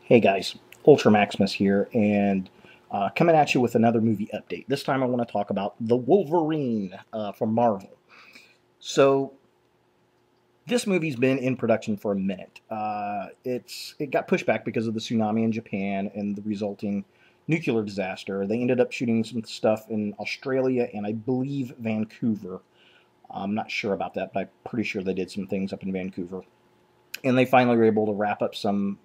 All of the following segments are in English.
Hey guys, Ultra Maximus here, and coming at you with another movie update. This time I want to talk about the Wolverine from Marvel. So this movie's been in production for a minute. It got pushed back because of the tsunami in Japan and the resulting nuclear disaster. They ended up shooting some stuff in Australia and I believe Vancouver. I'm not sure about that, but I'm pretty sure they did some things up in Vancouver. And they finally were able to wrap up some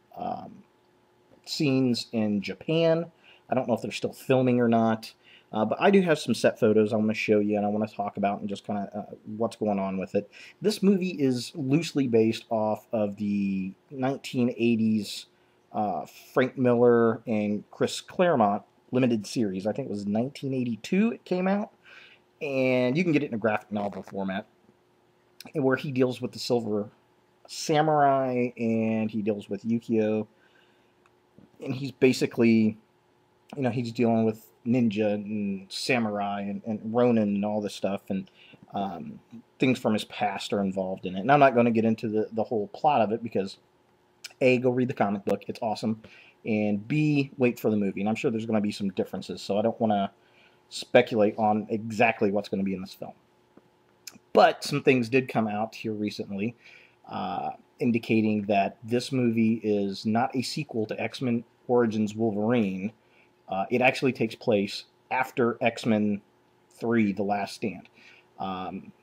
scenes in Japan. I don't know if they're still filming or not, but I do have some set photos I want to show you and I want to talk about and just kind of what's going on with it. This movie is loosely based off of the 1980s Frank Miller and Chris Claremont limited series. I think it was 1982 it came out, and you can get it in a graphic novel format, where he deals with the Silver Samurai and he deals with Yukio, and he's basically, he's dealing with ninja and samurai and Ronin and all this stuff, and things from his past are involved in it. And I'm not going to get into the whole plot of it because A, go read the comic book, it's awesome, and B, wait for the movie. And I'm sure there's going to be some differences, so I don't want to speculate on exactly what's going to be in this film. But some things did come out here recently, indicating that this movie is not a sequel to X-Men Origins Wolverine. It actually takes place after X-Men 3, The Last Stand.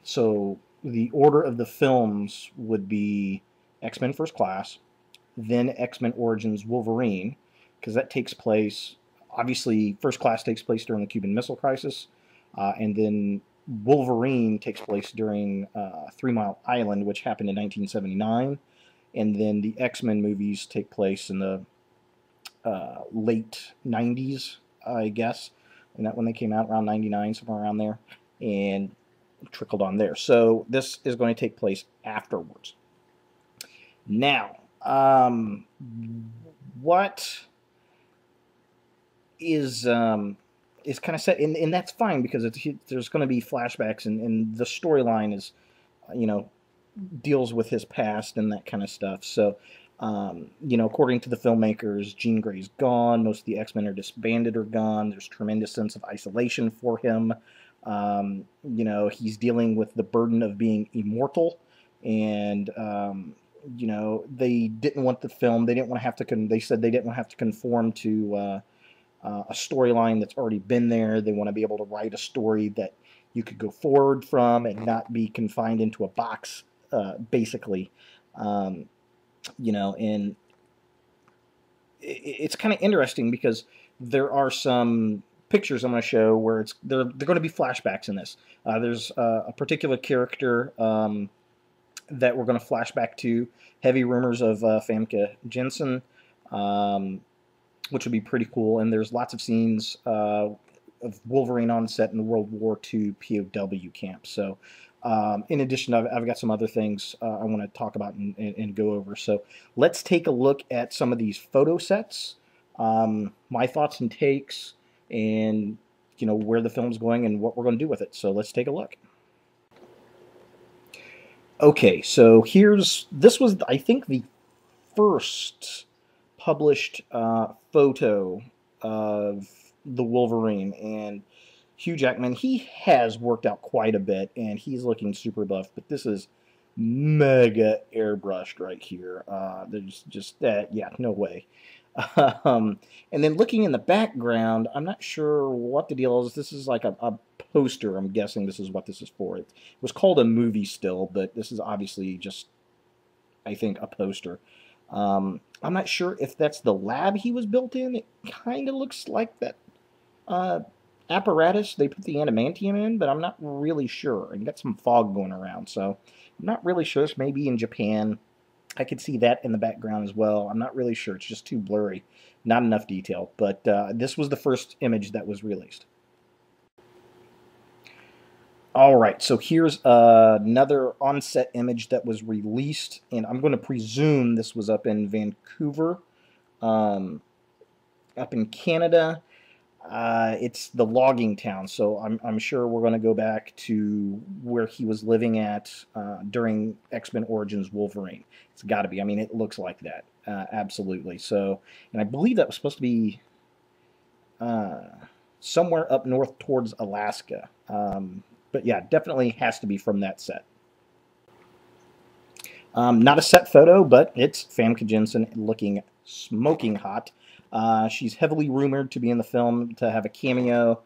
So the order of the films would be X-Men First Class, then X-Men Origins Wolverine, because that takes place, obviously, First Class takes place during the Cuban Missile Crisis, and then Wolverine takes place during 3 Mile Island, which happened in 1979, and then the X-Men movies take place in the late 90s, I guess, and that when they came out around 99, somewhere around there, and trickled on there. So this is going to take place afterwards. Now, what is kind of set, and that's fine because there's going to be flashbacks, and the storyline is, deals with his past and that kind of stuff. So, according to the filmmakers, Jean Grey's gone. Most of the X-Men are disbanded or gone. There's tremendous sense of isolation for him. He's dealing with the burden of being immortal, and they didn't want the film. They didn't want to have to. They said they didn't want to have to conform to a storyline that's already been there. They want to be able to write a story that you could go forward from and not be confined into a box, basically. And it's kind of interesting because there are some pictures I'm going to show where they're going to be flashbacks in this. There's a particular character that we're going to flash back to. Heavy rumors of Famke Janssen, which would be pretty cool. And there's lots of scenes of Wolverine on set in the World War II POW camp. So in addition, I've got some other things I want to talk about and go over. So let's take a look at some of these photo sets, my thoughts and takes, and where the film's going and what we're going to do with it. So let's take a look. Okay, so this was, I think, the first published photo of the Wolverine, and Hugh Jackman, he has worked out quite a bit, and he's looking super buff, but this is mega airbrushed right here. There's just that, yeah, no way. And then looking in the background, I'm not sure what the deal is. This is like a poster. I'm guessing this is what this is for. It was called a movie still, but this is obviously just, I think, a poster. I'm not sure if that's the lab he was built in. It kind of looks like that apparatus they put the adamantium in, but I'm not really sure. And got some fog going around, so I'm not really sure. This may be in Japan. I could see that in the background as well. I'm not really sure. It's just too blurry. Not enough detail. But this was the first image that was released. Alright, so here's another on-set image that was released, and I'm going to presume this was up in Vancouver, up in Canada. It's the logging town, so I'm sure we're going to go back to where he was living at during X-Men Origins Wolverine. It's got to be. I mean, it looks like that, absolutely. So, and I believe that was supposed to be uh, somewhere up north towards Alaska. But yeah, definitely has to be from that set. Not a set photo, but it's Famke Janssen looking smoking hot. She's heavily rumored to be in the film to have a cameo.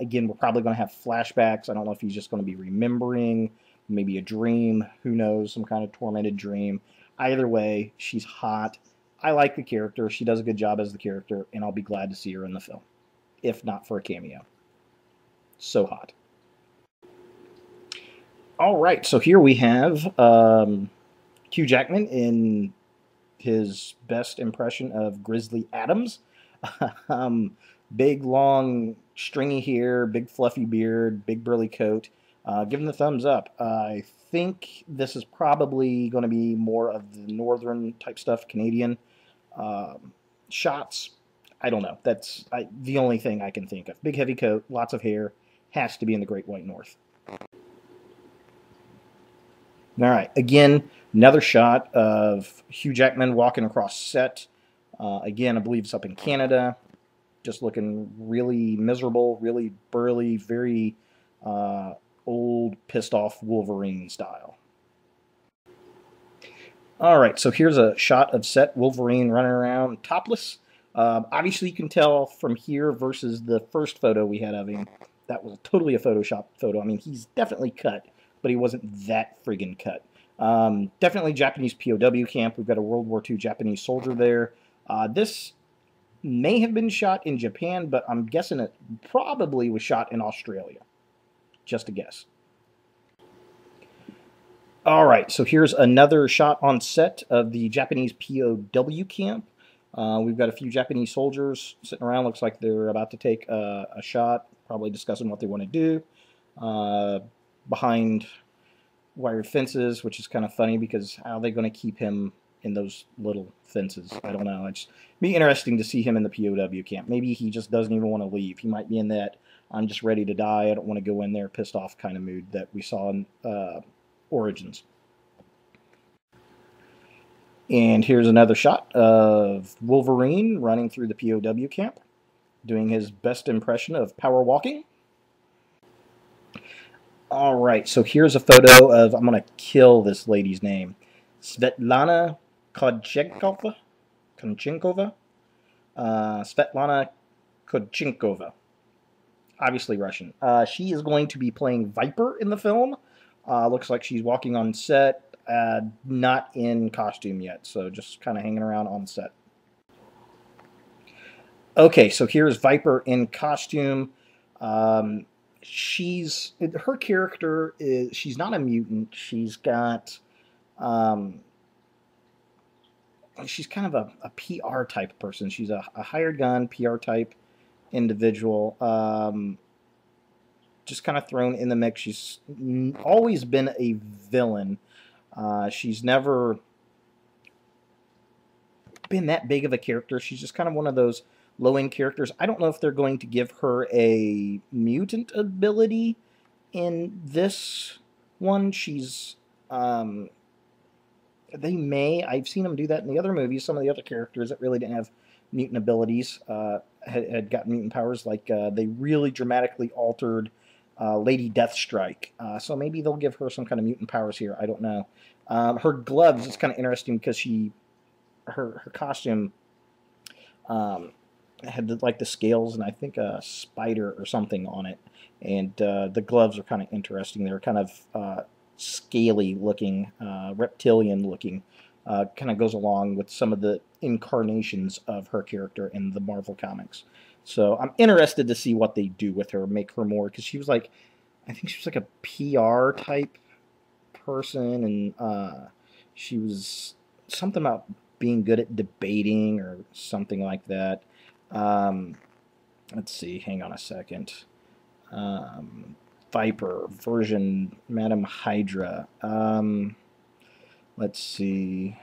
Again, we're probably going to have flashbacks. I don't know if he's just going to be remembering, maybe a dream, who knows, some kind of tormented dream. Either way, she's hot. I like the character. She does a good job as the character, and I'll be glad to see her in the film, if not for a cameo. So hot. All right, so here we have Hugh Jackman in his best impression of Grizzly Adams. um, Big, long, stringy hair, big, fluffy beard, big, burly coat. Give him the thumbs up. I think this is probably going to be more of the northern type stuff, Canadian shots. I don't know. That's the only thing I can think of. Big, heavy coat, lots of hair. Has to be in the Great White North. All right, again, another shot of Hugh Jackman walking across set. Again, I believe it's up in Canada. Just looking really miserable, really burly, very old, pissed off Wolverine style. All right, so here's a shot of set Wolverine running around topless. Obviously, you can tell from here versus the first photo we had of him, that was totally a Photoshop photo. I mean, he's definitely cut, but he wasn't that friggin' cut. Definitely Japanese POW camp. We've got a World War II Japanese soldier there. This may have been shot in Japan, but I'm guessing it probably was shot in Australia. Just a guess. All right, so here's another shot on set of the Japanese POW camp. We've got a few Japanese soldiers sitting around. Looks like they're about to take a shot, probably discussing what they want to do. Behind wired fences, which is kind of funny because how are they going to keep him in those little fences? I don't know. It's be interesting to see him in the POW camp. Maybe he just doesn't even want to leave. He might be in that I'm just ready to die, I don't want to go in there pissed off kind of mood that we saw in Origins. And here's another shot of Wolverine running through the POW camp, doing his best impression of power walking. All right, so here's a photo of, I'm going to kill this lady's name, Svetlana Kodchenkova. Svetlana Kodchenkova. Obviously Russian. She is going to be playing Viper in the film. Looks like she's walking on set, not in costume yet, so just kind of hanging around on set. Okay, so here's Viper in costume. Her character is, she's not a mutant. She's got she's kind of a PR type person. She's a hired gun PR type individual. Just kind of thrown in the mix. She's always been a villain. She's never been that big of a character. She's just kind of one of those low-end characters. I don't know if they're going to give her a mutant ability in this one. She's they may. I've seen them do that in the other movies. Some of the other characters that really didn't have mutant abilities had got mutant powers. Like they really dramatically altered Lady Deathstrike. So maybe they'll give her some kind of mutant powers here. I don't know. Her gloves is kind of interesting because her costume had like the scales and I think a spider or something on it. And the gloves are kind of interesting. They're kind of scaly looking, reptilian looking. Kind of goes along with some of the incarnations of her character in the Marvel comics. So I'm interested to see what they do with her, make her more, because she was like, I think she was like a PR type person, and she was something about being good at debating or something like that. Let's see, hang on a second. Viper version Madam Hydra. Let's see.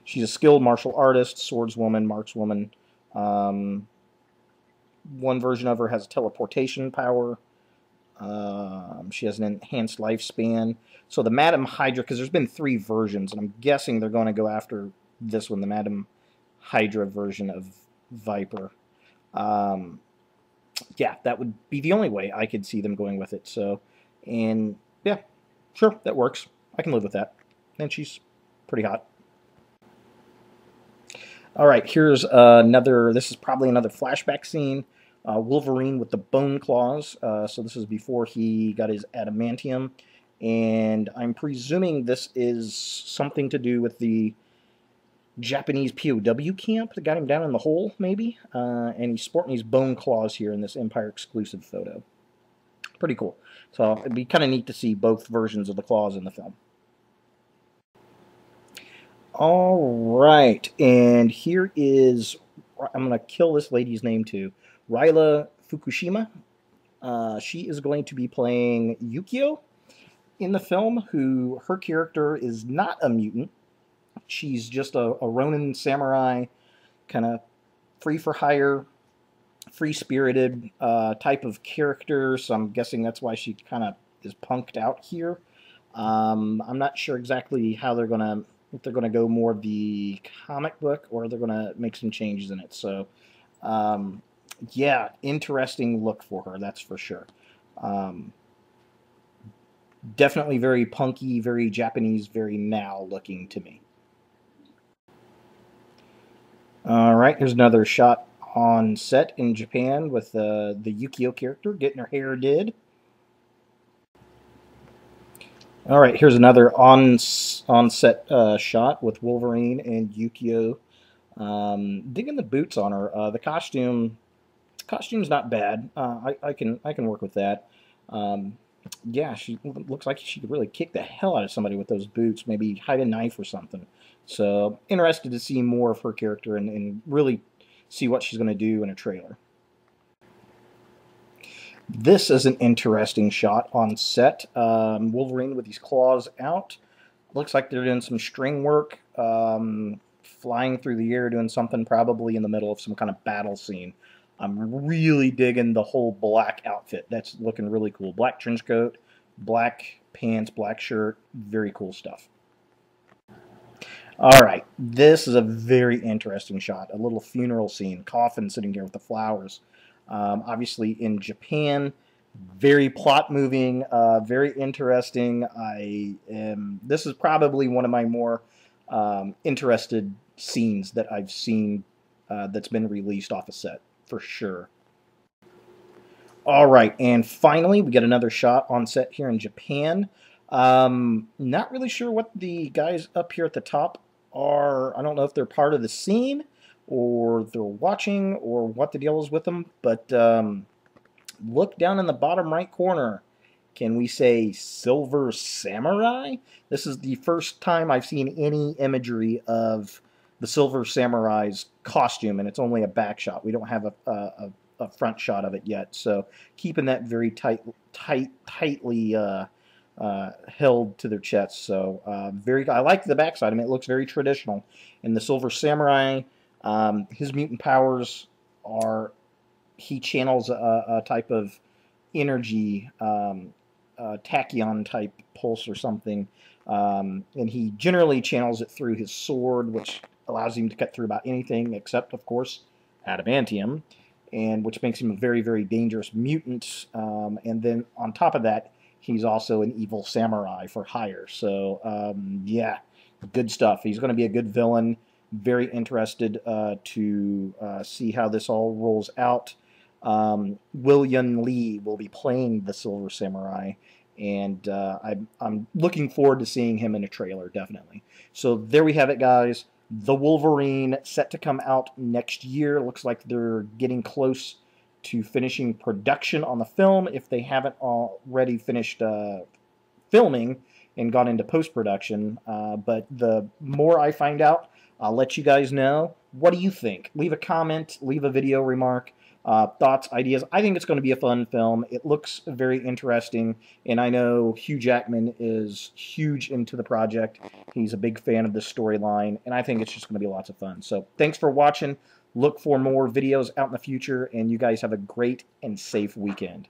She's a skilled martial artist, swordswoman, markswoman, One version of her has teleportation power. She has an enhanced lifespan. So the Madam Hydra, because there's been 3 versions, and I'm guessing they're going to go after this one, the Madam Hydra version of Viper. Yeah, that would be the only way I could see them going with it. So, and yeah, sure, that works. I can live with that. And she's pretty hot. All right, here's another. This is probably another flashback scene. Wolverine with the bone claws. So this is before he got his adamantium, and I'm presuming this is something to do with the Japanese POW camp that got him down in the hole, maybe. And he's sporting these bone claws here in this Empire exclusive photo. Pretty cool. So it'd be kind of neat to see both versions of the claws in the film. All right, and here is, I'm going to kill this lady's name too, Ryla Fukushima. She is going to be playing Yukio in the film, who her character is not a mutant. She's just a Ronin samurai, kind of free for hire, free-spirited type of character, so I'm guessing that's why she kind of is punked out here. I'm not sure exactly how they're going to, if they're going to go more of the comic book or they're going to make some changes in it. So, yeah, interesting look for her, that's for sure. Definitely very punky, very Japanese, very now looking to me. All right, here's another shot on set in Japan with the Yukio character getting her hair did. All right, here's another on-set shot with Wolverine and Yukio. Digging the boots on her. The costume's not bad. I can work with that. Yeah, she looks like she could really kick the hell out of somebody with those boots. Maybe hide a knife or something. So interested to see more of her character and really see what she's going to do in a trailer. This is an interesting shot on set. Wolverine with his claws out. Looks like they're doing some string work, flying through the air, doing something probably in the middle of some kind of battle scene. I'm really digging the whole black outfit. That's looking really cool. Black trench coat, black pants, black shirt. Very cool stuff. All right, this is a very interesting shot. A little funeral scene. Coffin sitting here with the flowers. Obviously in Japan, very plot moving, very interesting. This is probably one of my more interested scenes that I've seen that's been released off a set, for sure. All right, and finally, we get another shot on set here in Japan. Not really sure what the guys up here at the top are. I don't know if they're part of the scene or they're watching or what the deal is with them, but look down in the bottom right corner. Can we say Silver Samurai? This is the first time I've seen any imagery of the Silver Samurai's costume, and it's only a back shot. We don't have a front shot of it yet, so keeping that very tightly held to their chests. So I like the backside. I mean, it looks very traditional. And the Silver Samurai, his mutant powers are, he channels a type of energy, tachyon type pulse or something, and he generally channels it through his sword, which allows him to cut through about anything except, of course, adamantium, and which makes him a very, very dangerous mutant. And then on top of that, he's also an evil samurai for hire. So yeah, good stuff. He's going to be a good villain. Very interested to see how this all rolls out. William Lee will be playing the Silver Samurai, and I'm looking forward to seeing him in a trailer, definitely. So there we have it, guys. The Wolverine, set to come out next year. Looks like they're getting close to finishing production on the film, if they haven't already finished filming and gone into post-production. But the more I find out, I'll let you guys know. What do you think? Leave a comment, leave a video remark, thoughts, ideas. I think it's going to be a fun film. It looks very interesting, and I know Hugh Jackman is huge into the project. He's a big fan of this storyline, and I think it's just going to be lots of fun. So thanks for watching. Look for more videos out in the future, and you guys have a great and safe weekend.